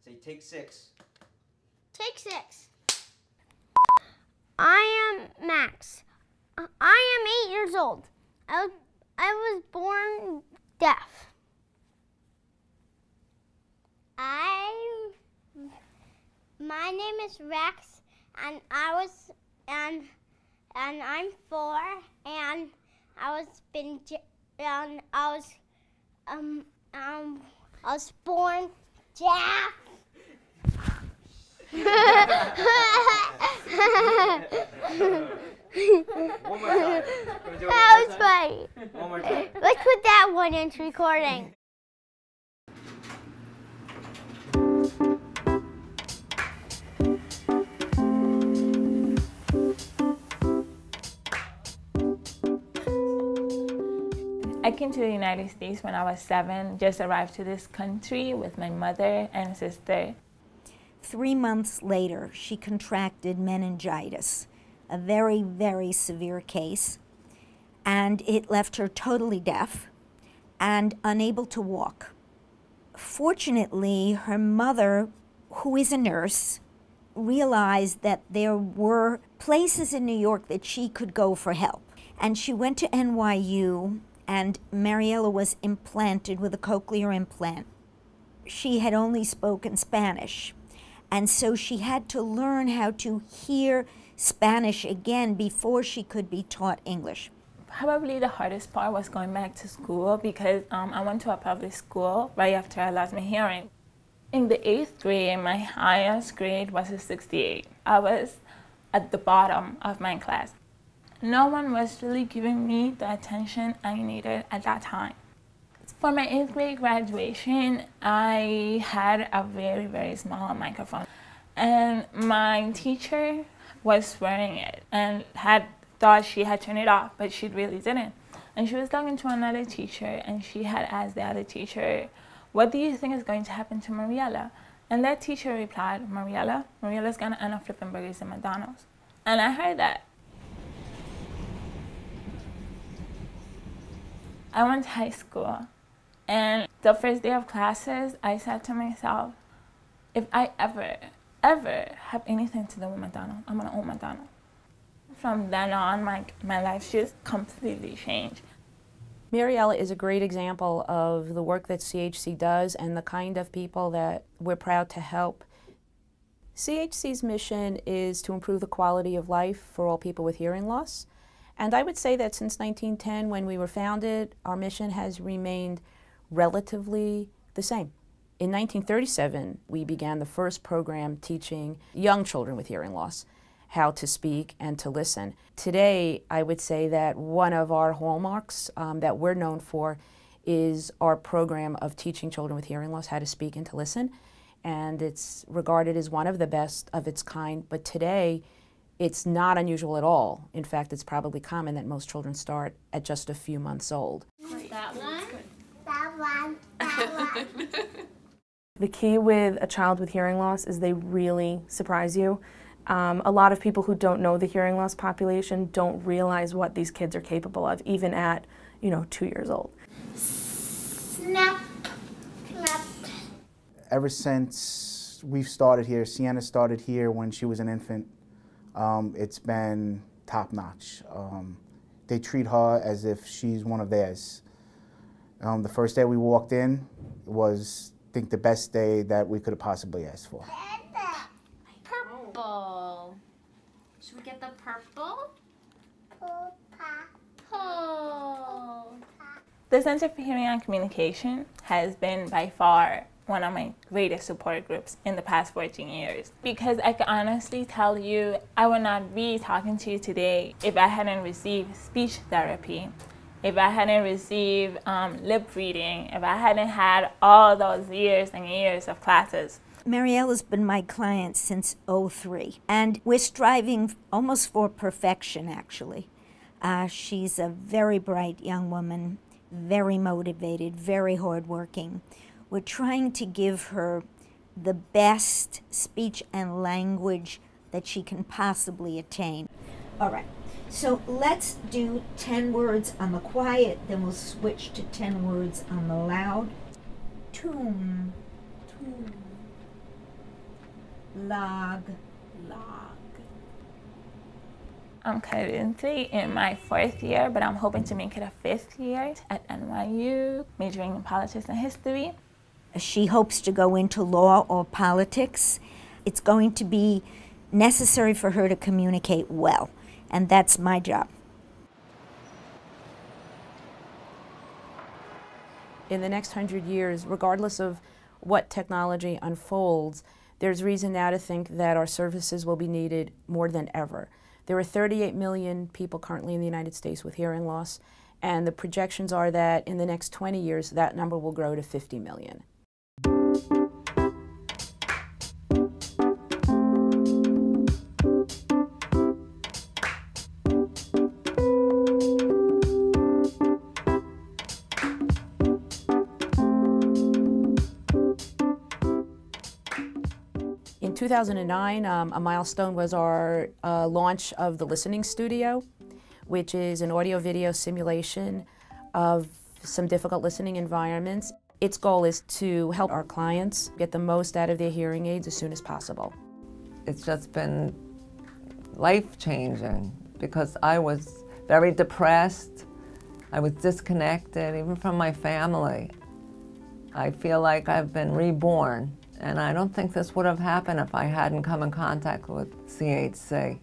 Say, take 6. Take 6. I am Max. I am 8 years old. I was born deaf. My name is Rex, and I'm 4, and I was born deaf. One more time. That was funny. One more time. Let's put that one into recording. I came to the United States when I was 7, just arrived to this country with my mother and sister. 3 months later, she contracted meningitis, a very, very severe case, and it left her totally deaf and unable to walk. Fortunately, her mother, who is a nurse, realized that there were places in New York that she could go for help. And she went to NYU, and Mariela was implanted with a cochlear implant. She had only spoken Spanish, and so she had to learn how to hear Spanish again before she could be taught English. Probably the hardest part was going back to school because I went to a public school right after I lost my hearing. In the 8th grade, my highest grade was a 68. I was at the bottom of my class. No one was really giving me the attention I needed at that time. For my 8th grade graduation, I had a very, very small microphone. And my teacher was wearing it and had thought she had turned it off, but she really didn't. And she was talking to another teacher, and she had asked the other teacher, "What do you think is going to happen to Mariela?" And that teacher replied, Mariela's gonna end up flipping burgers at McDonald's. And I heard that. I went to high school, and the first day of classes, I said to myself, if I ever have anything to do with McDonald's, I'm gonna own McDonald's. From then on, my life just completely changed. Mariela is a great example of the work that CHC does and the kind of people that we're proud to help. CHC's mission is to improve the quality of life for all people with hearing loss. And I would say that since 1910, when we were founded, our mission has remained relatively the same. In 1937, we began the first program teaching young children with hearing loss how to speak and to listen. Today, I would say that one of our hallmarks that we're known for is our program of teaching children with hearing loss how to speak and to listen. And it's regarded as one of the best of its kind, but today, it's not unusual at all. In fact, it's probably common that most children start at just a few months old. That one. That one. That one. The key with a child with hearing loss is they really surprise you. A lot of people who don't know the hearing loss population don't realize what these kids are capable of, even at, 2 years old. Snap. Snap. Ever since we've started here, Sienna started here when she was an infant. It's been top-notch. They treat her as if she's one of theirs. The first day we walked in was, I think, the best day that we could have possibly asked for. Purple. Should we get the purple? Purple. The Center for Hearing and Communication has been by far one of my greatest support groups in the past 14 years. Because I can honestly tell you, I would not be talking to you today if I hadn't received speech therapy, if I hadn't received lip reading, if I hadn't had all those years and years of classes. Mariela's been my client since '03, and we're striving almost for perfection, actually. She's a very bright young woman, very motivated, very hardworking. We're trying to give her the best speech and language that she can possibly attain. All right, so let's do 10 words on the quiet, then we'll switch to 10 words on the loud. Tomb. Tomb. log. I'm currently in my 4th year, but I'm hoping to make it a 5th year at NYU, majoring in politics and history. She hopes to go into law or politics. It's going to be necessary for her to communicate well, and that's my job. In the next 100 years, regardless of what technology unfolds, there's reason now to think that our services will be needed more than ever. There are 38 million people currently in the United States with hearing loss, and the projections are that in the next 20 years, that number will grow to 50 million. In 2009, a milestone was our launch of the Listening Studio, which is an audio-video simulation of some difficult listening environments. Its goal is to help our clients get the most out of their hearing aids as soon as possible. It's just been life-changing because I was very depressed. I was disconnected, even from my family. I feel like I've been reborn. And I don't think this would have happened if I hadn't come in contact with CHC.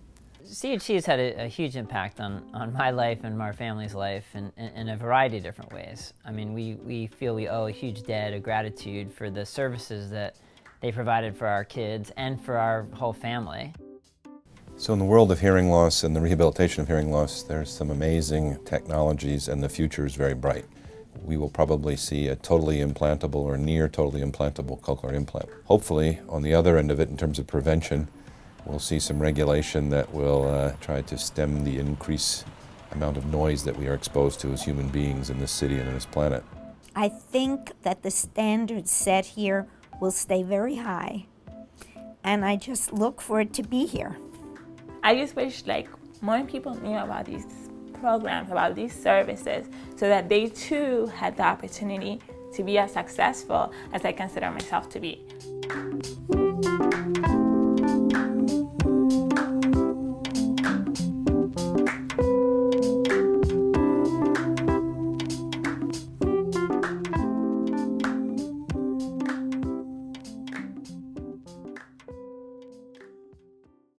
CHC has had a huge impact on my life and our family's life in a variety of different ways. I mean, we feel we owe a huge debt of gratitude for the services that they provided for our kids and for our whole family. So in the world of hearing loss and the rehabilitation of hearing loss, there's some amazing technologies and the future is very bright. We will probably see a totally implantable or near totally implantable cochlear implant. Hopefully, on the other end of it, in terms of prevention, we'll see some regulation that will try to stem the increased amount of noise that we are exposed to as human beings in this city and on this planet. I think that the standards set here will stay very high, and I just look for it to be here. I just wish more people knew about these programs, about these services, so that they too had the opportunity to be as successful as I consider myself to be.